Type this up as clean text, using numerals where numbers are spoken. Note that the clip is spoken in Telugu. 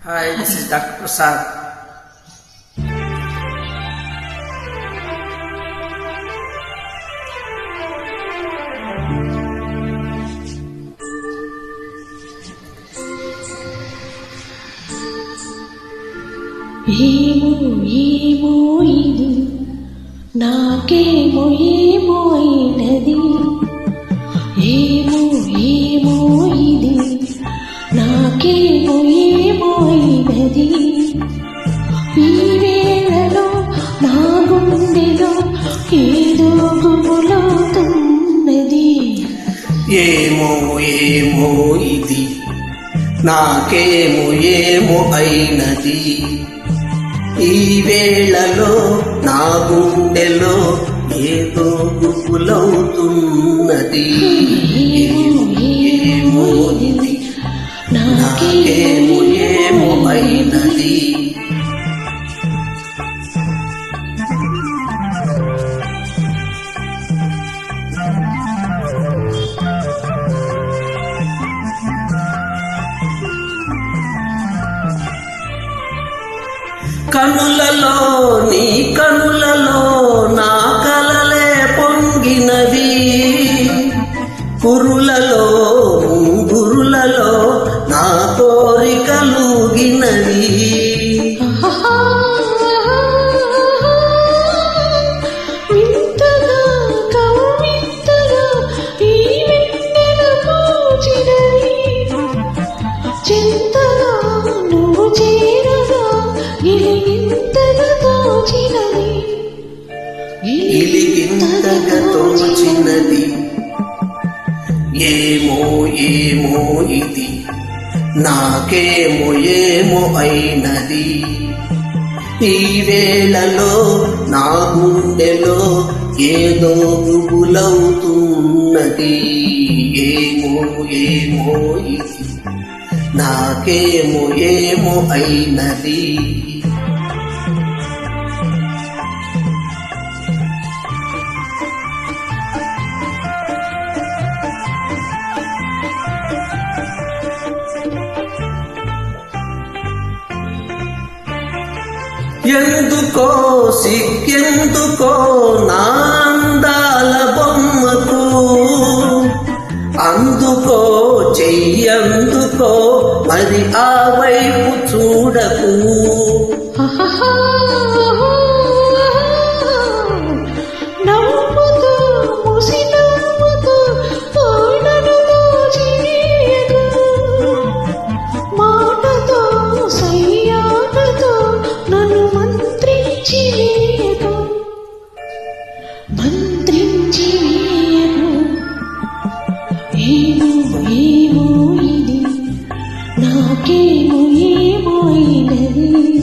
Hi, this is Dr. Prasad. ఏమో ఇది నాకేమో ఏమో అయినది, ఏమో ఇది నాకేమో ఏమో అయినది. ఈ వేళలో నా గుండెలో ఏదో గుబులవుతున్నది. ఏమో ఇది నాకేమో ఏమో అయినది. ఈ వేళలో నా గుండెలో ఏదో గుబులవుతున్నది. ఏమో ఇది నాకేమో ఏమో అయినది. కనులలో నీ కనులలో నా కలలే పొంగినవి, కురులలో ముంగురులలో నా కోరికలుగినవి. ఇలిగింతగా తోచినది. ఏమో ఇది నాకేమో ఏమో అయినది. ఈ వేళలో నా గుండెలో ఏదో గుబులవుతున్నది. ఏమో ఇది నాకేమో ఏమో అయినది. ఎందుకో సిగ్గెందుకో నా అందాల బొమ్మకు, అందుకో చెయ్యందుకో మరి ఆ వైపు చూడకు. ఏమో ఇది నాకేమో ఏమో అయినది.